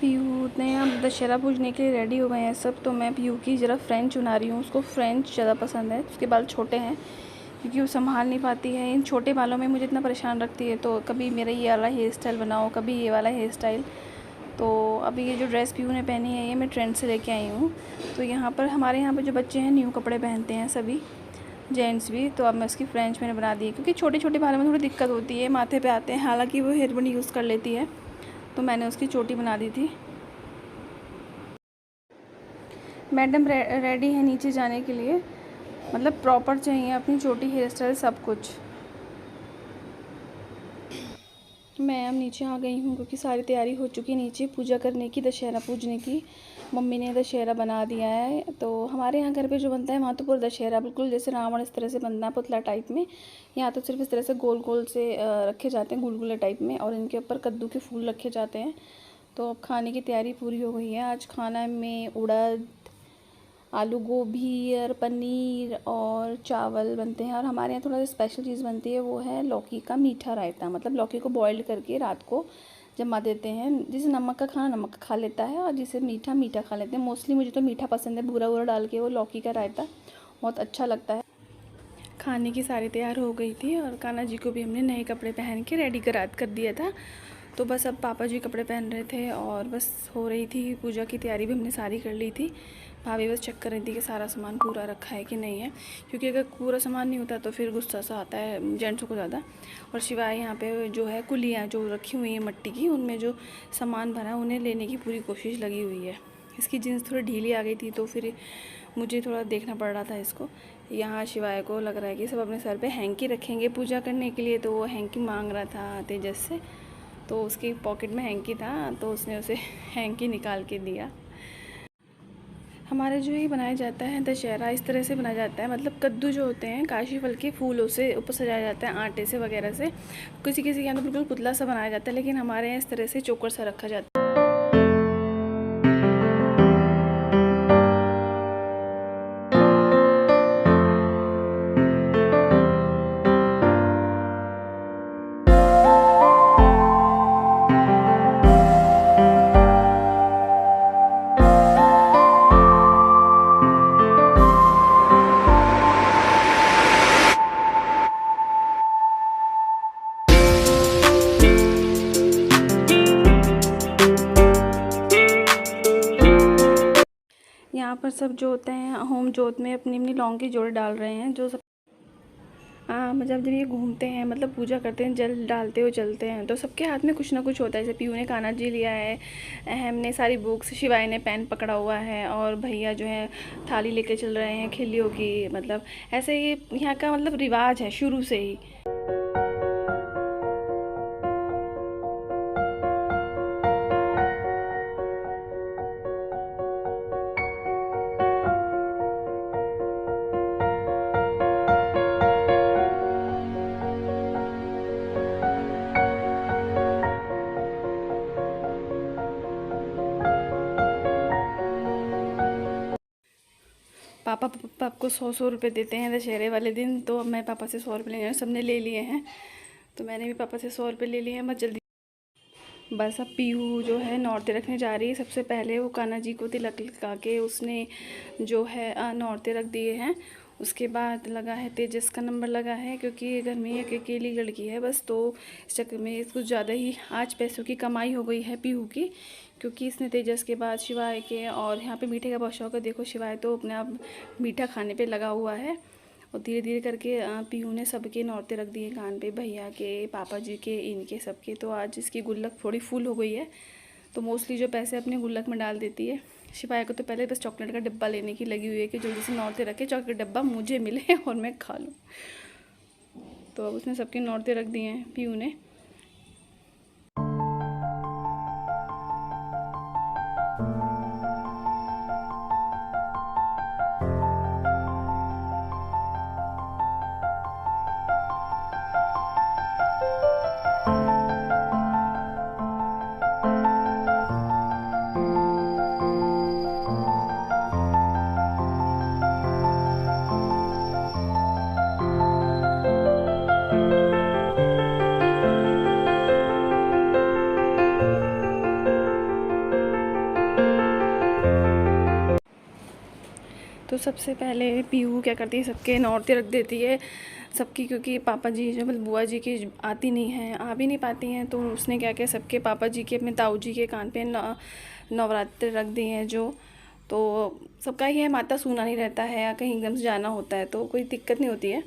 पीहू ने अब दशहरा पूजने के लिए रेडी हो गए हैं सब। तो मैं पीहू की ज़रा फ्रेंच चुना रही हूँ। उसको फ्रेंच ज़्यादा पसंद है। उसके बाल छोटे हैं क्योंकि वो संभाल नहीं पाती है। इन छोटे बालों में मुझे इतना परेशान रखती है। तो कभी मेरा ये वाला हेयर स्टाइल बनाओ, कभी ये वाला हेयर स्टाइल। तो अभी ये जो ड्रेस पीहू ने पहनी है ये मैं ट्रेंड से लेके आई हूँ। तो यहाँ पर हमारे यहाँ पर जो बच्चे हैं न्यू कपड़े पहनते हैं सभी, जेंट्स भी। तो अब मैं उसकी फ्रेंच मैंने बना दी है क्योंकि छोटे छोटे बालों में थोड़ी दिक्कत होती है, माथे पे आते हैं। हालांकि वो हेयर बैंड यूज़ कर लेती है, तो मैंने उसकी चोटी बना दी थी। मैडम रेडी है नीचे जाने के लिए, मतलब प्रॉपर चाहिए अपनी चोटी, हेयर स्टाइल सब कुछ। मैं अब नीचे आ गई हूँ क्योंकि सारी तैयारी हो चुकी है नीचे पूजा करने की, दशहरा पूजने की। मम्मी ने दशहरा बना दिया है। तो हमारे यहाँ घर पे जो बनता है वहाँ तो पूरा दशहरा बिल्कुल जैसे रावण इस तरह से बनता है, पुतला टाइप में। यहाँ तो सिर्फ इस तरह से गोल गोल से रखे जाते हैं, गुलगुले टाइप में, और इनके ऊपर कद्दू के फूल रखे जाते हैं। तो अब खाने की तैयारी पूरी हो गई है। आज खाना में उड़द, आलू गोभी और पनीर और चावल बनते हैं। और हमारे यहाँ थोड़ा सा स्पेशल चीज़ बनती है, वो है लौकी का मीठा रायता। मतलब लौकी को बॉइल्ड करके रात को जमा देते हैं। जिसे नमक का खाना नमक का खा लेता है और जिसे मीठा मीठा खा लेते हैं। मोस्टली मुझे तो मीठा पसंद है, बूरा वूरा डाल के वो लौकी का रायता बहुत अच्छा लगता है। खाने की सारी तैयार हो गई थी और कान्हा जी को भी हमने नए कपड़े पहन के रेडी कर दिया था। तो बस अब पापा जी कपड़े पहन रहे थे और बस हो रही थी पूजा की तैयारी भी हमने सारी कर ली थी। भाभी बस चेक कर रही थी कि सारा सामान पूरा रखा है कि नहीं है, क्योंकि अगर पूरा सामान नहीं होता तो फिर गुस्सा सा आता है जेंट्सों को ज़्यादा। और शिवाय यहाँ पे जो है कुलियाँ जो रखी हुई हैं मट्टी की, उनमें जो सामान भरा उन्हें लेने की पूरी कोशिश लगी हुई है। इसकी जीन्स थोड़ी ढीली आ गई थी तो फिर मुझे थोड़ा देखना पड़ रहा था इसको। यहाँ शिवाय को लग रहा है कि सब अपने सर पे हैंकी रखेंगे पूजा करने के लिए, तो वो हैंकी मांग रहा था तेजस से। तो उसकी पॉकेट में हैंकी था तो उसने उसे हैंकी निकाल के दिया। हमारे जो ये बनाया जाता है दशहरा इस तरह से बनाया जाता है, मतलब कद्दू जो होते हैं काशी फल के फूलों से ऊपर सजाया जाता है, आटे से वगैरह से। किसी किसी के यहाँ तो बिल्कुल पुतला सा बनाया जाता है, लेकिन हमारे यहाँ इस तरह से चोकर सा रखा जाता है। यहाँ पर सब जो होते हैं होम जोत में अपनी अपनी लौंग की जोड़े डाल रहे हैं। जो सब मतलब जब ये घूमते हैं, मतलब पूजा करते हैं, जल डालते हुए चलते हैं, तो सबके हाथ में कुछ ना कुछ होता है। जैसे पीयू ने कान्हा जी लिया है, अहम ने सारी बुक्स, शिवाय ने पेन पकड़ा हुआ है, और भैया जो है थाली लेके चल रहे हैं खिल्लियों की। मतलब ऐसे ये यहाँ का मतलब रिवाज है शुरू से ही। पापा पापा आपको 100 100 रुपये देते हैं दशहरे वाले दिन। तो अब मैं पापा से 100 रुपये लेंगे, सबने ले लिए हैं। तो मैंने भी पापा से 100 रुपये ले लिए हैं। बस जल्दी बस अब पीहू जो है नौरते रखने जा रही है। सबसे पहले वो कान्हा जी को तिलक लगा के उसने जो है नौरते रख दिए हैं। उसके बाद लगा है तेजस का नंबर लगा है, क्योंकि ये घर में एक अकेली लड़की है बस। तो इस चक्कर में कुछ ज़्यादा ही आज पैसों की कमाई हो गई है पीहू की, क्योंकि इसने तेजस के बाद शिवाय के, और यहाँ पे मीठे का बहुत शौक है। देखो शिवाय तो अपने आप मीठा खाने पे लगा हुआ है। और धीरे धीरे करके पीहू ने सबके नौरते रख दिए कान पे, भैया के, पापा जी के, इनके सबके। तो आज इसकी गुल्लक थोड़ी फुल हो गई है, तो मोस्टली जो पैसे अपने गुल्लक में डाल देती है। शिवाय को तो पहले बस चॉकलेट का डिब्बा लेने की लगी हुई है कि जल्दी से नौरते रखे, चॉकलेट डिब्बा मुझे मिले और मैं खा लूँ। तो अब उसने सबके नौरते रख दिए हैं पीहू ने। सबसे पहले पीहू क्या करती है, सबके नौरते रख देती है सबकी, क्योंकि पापा जी जो मतलब बुआ जी की आती नहीं हैं, आ भी नहीं पाती हैं, तो उसने क्या किया सबके पापा जी के अपने ताऊ जी के कान पे नवरात्रे रख दिए हैं जो। तो सबका ही है, माता सूना नहीं रहता है या कहीं एकदम से जाना होता है तो कोई दिक्कत नहीं होती है,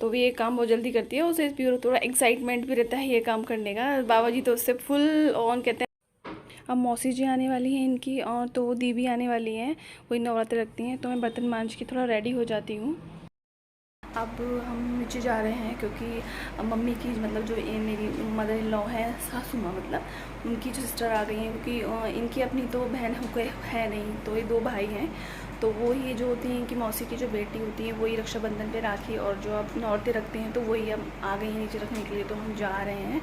तो भी ये काम बहुत जल्दी करती है। उसे प्योर थोड़ा एक्साइटमेंट भी रहता है ये काम करने का। बाबा जी तो उससे फुल ऑन कहते हैं। अब मौसी जी आने वाली हैं इनकी, और तो दीदी आने वाली हैं, वही नवरात्रि रखती हैं, तो मैं बर्तन मांज के थोड़ा रेडी हो जाती हूँ। अब हम नीचे जा रहे हैं क्योंकि मम्मी की मतलब जो ये मेरी मदर इन लॉ है, सासू माँ मतलब, उनकी जो सिस्टर आ गई हैं, क्योंकि इनकी अपनी तो बहन है नहीं, तो ये 2 भाई हैं, तो वो ही जो होती हैं इनकी मौसी की जो बेटी होती है वही रक्षाबंधन पे राखी और जो अब औरतें रखते हैं, तो वही अब आ गई हैं नीचे रखने के लिए, तो हम जा रहे हैं।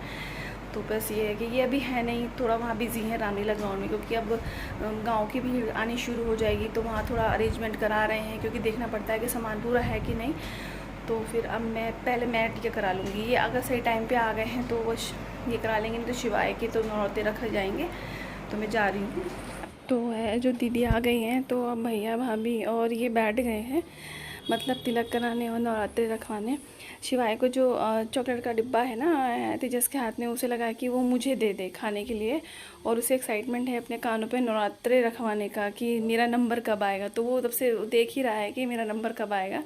तो बस ये है कि ये अभी है नहीं, थोड़ा वहाँ बिज़ी है रामलीला ग्राउंड में, क्योंकि अब गांव की भीड़ आनी शुरू हो जाएगी, तो वहाँ थोड़ा अरेंजमेंट करा रहे हैं, क्योंकि देखना पड़ता है कि सामान पूरा है कि नहीं। तो फिर अब मैं पहले टिकट करा लूँगी, ये अगर सही टाइम पे आ गए हैं तो वो ये करा लेंगे, नहीं तो शिवाय के तो नौरते रख जाएंगे। तो मैं जा रही हूँ। तो है जो दीदी आ गई हैं, तो अब भैया भाभी और ये बैठ गए हैं, मतलब तिलक कराने और नवरात्रि रखवाने। शिवाय को जो चॉकलेट का डिब्बा है ना तेजस के हाथ में, उसे लगा कि वो मुझे दे दे खाने के लिए, और उसे एक्साइटमेंट है अपने कानों पे नवरात्रि रखवाने का कि मेरा नंबर कब आएगा, तो वो तब से देख ही रहा है कि मेरा नंबर कब आएगा।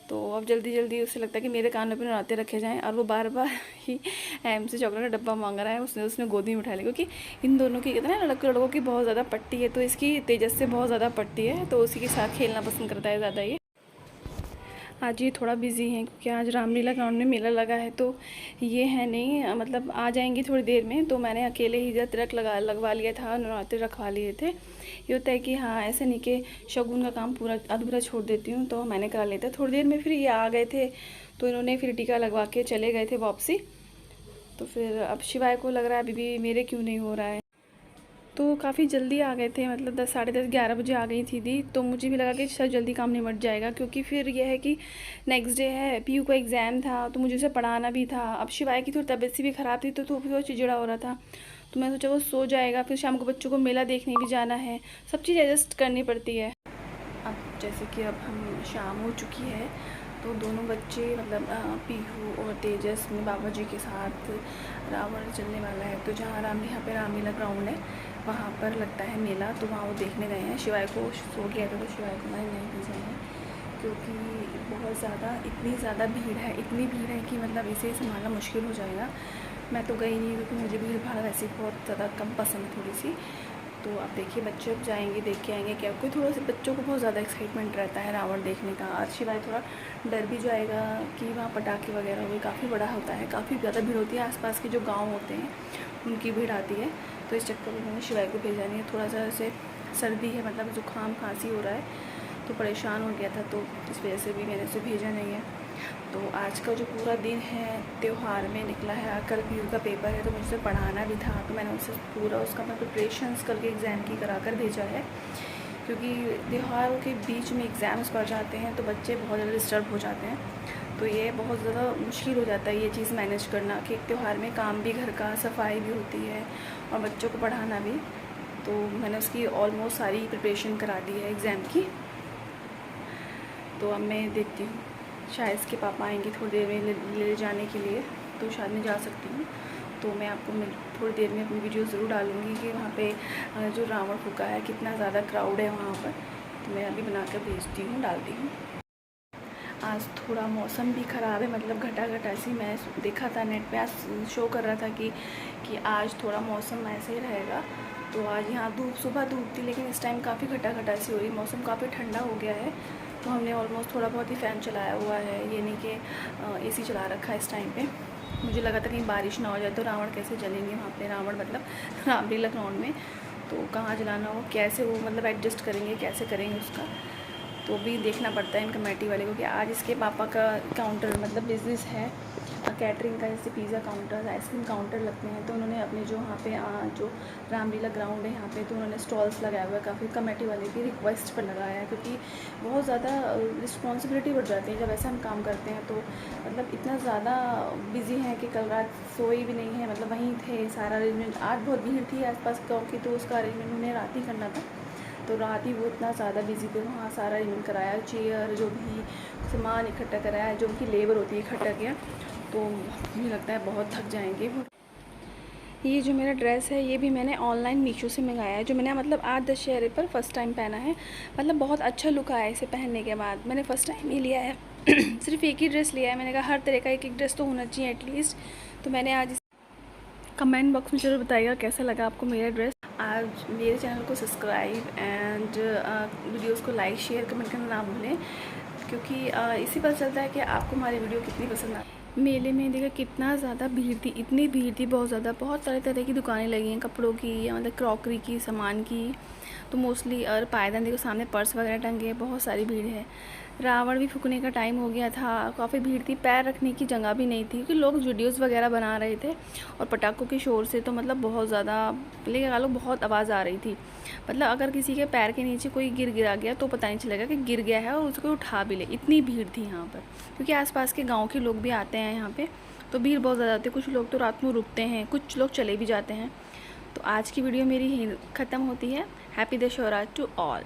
तो अब जल्दी जल्दी उसे लगता है कि मेरे कानों पे नवरात्रे रखे जाएं, और वो बार बार ही से चॉकलेट का डब्बा मांग रहा है, उसने गोदी में उठा लिया, क्योंकि इन दोनों की कहते हैं ना लड़कों की बहुत ज़्यादा पट्टी है, तो इसकी तेजस से बहुत ज़्यादा पट्टी है, तो उसी के साथ खेलना पसंद करता है ज़्यादा ये। आज ये थोड़ा बिजी हैं क्योंकि आज रामलीला ग्राउंड में मेला लगा है, तो ये है नहीं, मतलब आ जाएंगी थोड़ी देर में, तो मैंने अकेले ही तिलक लगवा लिया था, नवरात्रि रखवा लिए थे। ये होता है कि हाँ ऐसे नहीं कि शगुन का काम पूरा अधूरा छोड़ देती हूँ, तो मैंने करा लेता। थोड़ी देर में फिर ये आ गए थे, तो इन्होंने फिर टीका लगवा के चले गए थे वापसी। तो फिर अब शिवाय को लग रहा है अभी भी मेरे क्यों नहीं हो रहा है, तो काफ़ी जल्दी आ गए थे, मतलब 10 साढ़े 10 11 बजे आ गई थी दी, तो मुझे भी लगा कि शायद जल्दी काम निमट जाएगा, क्योंकि फिर यह है कि नेक्स्ट डे है, पीयू का एग्ज़ाम था, तो मुझे उसे पढ़ाना भी था। अब शिवाय की थोड़ी तबीयत सी भी ख़राब थी, तो फिर वो चिड़चिड़ा हो रहा था, तो मैं सोचा वो सो जाएगा, फिर शाम को बच्चों को मेला देखने भी जाना है, सब चीज़ एडजस्ट करनी पड़ती है। अब जैसे कि अब हम शाम हो चुकी है, तो दोनों बच्चे मतलब पीहू और तेजस में बाबा जी के साथ रावण चलने वाला है, तो जहाँ यहाँ पे रामलीला ग्राउंड है वहाँ पर लगता है मेला, तो वहाँ वो देखने गए हैं। शिवाय को सो गया था, तो शिवाय को मैंने नहीं भेजा है, क्योंकि बहुत ज़्यादा इतनी ज़्यादा भीड़ है, इतनी भीड़ है कि मतलब इसे संभालना मुश्किल हो जाएगा। मैं तो गई नहीं, क्योंकि मुझे भीड़ भाड़ वैसे बहुत ज़्यादा कम पसंद है थोड़ी सी। तो अब देखिए बच्चे अब जाएंगे, देख के आएंगे क्या, कोई थोड़ा सा बच्चों को बहुत ज़्यादा एक्साइटमेंट रहता है रावण देखने का। आज शिवाय थोड़ा डर भी जाएगा कि वहाँ पटाखे वगैरह हुए, काफ़ी बड़ा होता है, काफ़ी ज़्यादा भीड़ होती है, आसपास के जो गांव होते हैं उनकी भीड़ आती है, तो इस चक्कर में मैंने शिवाय को भेजा नहीं है। थोड़ा सा ऐसे सर्दी है, मतलब जुकाम खांसी हो रहा है, तो परेशान हो गया था, तो इस वजह से भी मैंने उसे भेजा नहीं है। तो आज का जो पूरा दिन है त्यौहार में निकला है, कल पीयू का पेपर है, तो मुझसे पढ़ाना भी था, तो मैंने उससे पूरा उसका मैं प्रिपरेशंस करके एग्ज़ाम की करा कर भेजा है, क्योंकि त्योहारों के बीच में एग्ज़ाम्स पड़ जाते हैं तो बच्चे बहुत ज़्यादा डिस्टर्ब हो जाते हैं, तो ये बहुत ज़्यादा मुश्किल हो जाता है ये चीज़ मैनेज करना कि एक त्यौहार में काम भी, घर का सफाई भी होती है और बच्चों को पढ़ाना भी। तो मैंने उसकी ऑलमोस्ट सारी प्रिपरेशन करा दी है एग्ज़ाम की। तो अब मैं देखती हूँ, शायद इसके पापा आएंगे थोड़ी देर में ले जाने के लिए, तो शायद मैं जा सकती हूँ। तो मैं आपको थोड़ी देर में अपनी वीडियो ज़रूर डालूँगी कि वहाँ पे जो रावण फूका है कितना ज़्यादा क्राउड है वहाँ पर, तो मैं अभी बनाकर भेजती हूँ, डालती हूँ। आज थोड़ा मौसम भी ख़राब है, मतलब घटा घटा सी, मैं देखा था नेट पे, आज शो कर रहा था कि आज थोड़ा मौसम ऐसे ही रहेगा। तो आज यहाँ धूप, सुबह धूप थी, लेकिन इस टाइम काफ़ी घटा घटा सी हो रही, मौसम काफ़ी ठंडा हो गया है, तो हमने ऑलमोस्ट थोड़ा बहुत ही फ़ैन चलाया हुआ है, ये नहीं कि एसी चला रखा है इस टाइम पे। मुझे लगा था कहीं बारिश ना हो जाए तो रावण कैसे जलेंगे वहाँ पे, रावण मतलब रामलीला ग्राउंड में, तो कहाँ जलाना हो, कैसे वो मतलब एडजस्ट करेंगे, कैसे करेंगे उसका, तो भी देखना पड़ता है इन कमेटी वाले को। कि आज इसके पापा का काउंटर मतलब बिज़नेस है कैटरिंग का, जैसे पिज़्ज़ा काउंटर, आइसक्रीम काउंटर लगते हैं, तो उन्होंने अपने जो वहाँ पे जो रामलीला ग्राउंड है यहाँ पे, तो उन्होंने स्टॉल्स लगाया हुआ है, काफ़ी कमेटी वाले की रिक्वेस्ट पर लगाया है, क्योंकि बहुत ज़्यादा रिस्पॉन्सिबिलिटी बढ़ जाती है जब ऐसा हम काम करते हैं। तो मतलब इतना ज़्यादा बिजी हैं कि कल रात सोई भी नहीं है, मतलब वहीं थे, सारा अरेंजमेंट, आज बहुत भीड़ थी आसपास गाँव की, तो उसका अरेंजमेंट उन्हें रात ही करना था, तो रात ही वो इतना ज़्यादा बिजी थे, वहाँ सारा इवेंट कराया, चेयर जो भी सामान इकट्ठा कराया, जो उनकी लेबर होती है इकट्ठा किया, तो मुझे लगता है बहुत थक जाएंगे वो। ये जो मेरा ड्रेस है ये भी मैंने ऑनलाइन मीशो से मंगाया है, जो मैंने मतलब आज दशहरे पर फ़र्स्ट टाइम पहना है। मतलब बहुत अच्छा लुक आया इसे पहनने के बाद, मैंने फ़र्स्ट टाइम ही लिया है। सिर्फ एक ही ड्रेस लिया है, मैंने कहा हर तरह का एक एक ड्रेस तो होना चाहिए एटलीस्ट। तो मैंने आज कमेंट बॉक्स में ज़रूर बताइएगा कैसा लगा आपको मेरा ड्रेस। आज मेरे चैनल को सब्सक्राइब एंड वीडियोज़ को लाइक शेयर कमेंट करना ना भूलें, क्योंकि इसी पता चलता है कि आपको हमारी वीडियो कितनी पसंद आती है। मेले में देखा कितना ज़्यादा भीड़ थी, इतनी भीड़ थी बहुत ज़्यादा, बहुत सारे तरह की दुकानें लगी हैं कपड़ों की या मतलब क्रॉकरी की सामान की, तो मोस्टली। और पायदान देखो सामने पर्स वगैरह टंगे, बहुत सारी भीड़ है। रावण भी फूकने का टाइम हो गया था, काफ़ी भीड़ थी, पैर रखने की जगह भी नहीं थी, क्योंकि लोग वीडियोस वगैरह बना रहे थे और पटाखों के शोर से तो मतलब बहुत ज़्यादा लेके लो बहुत आवाज़ आ रही थी। मतलब अगर किसी के पैर के नीचे कोई गिरा गया तो पता नहीं चलेगा कि गिर गया है, और उसको उठा भी ले, इतनी भीड़ थी यहाँ पर। क्योंकि आसपास के गाँव के लोग भी आते हैं यहाँ पर, तो भीड़ बहुत ज़्यादा होती है। कुछ लोग तो रात में रुकते हैं, कुछ लोग चले भी जाते हैं। तो आज की वीडियो मेरी ख़त्म होती है। Happy Dussehra to all.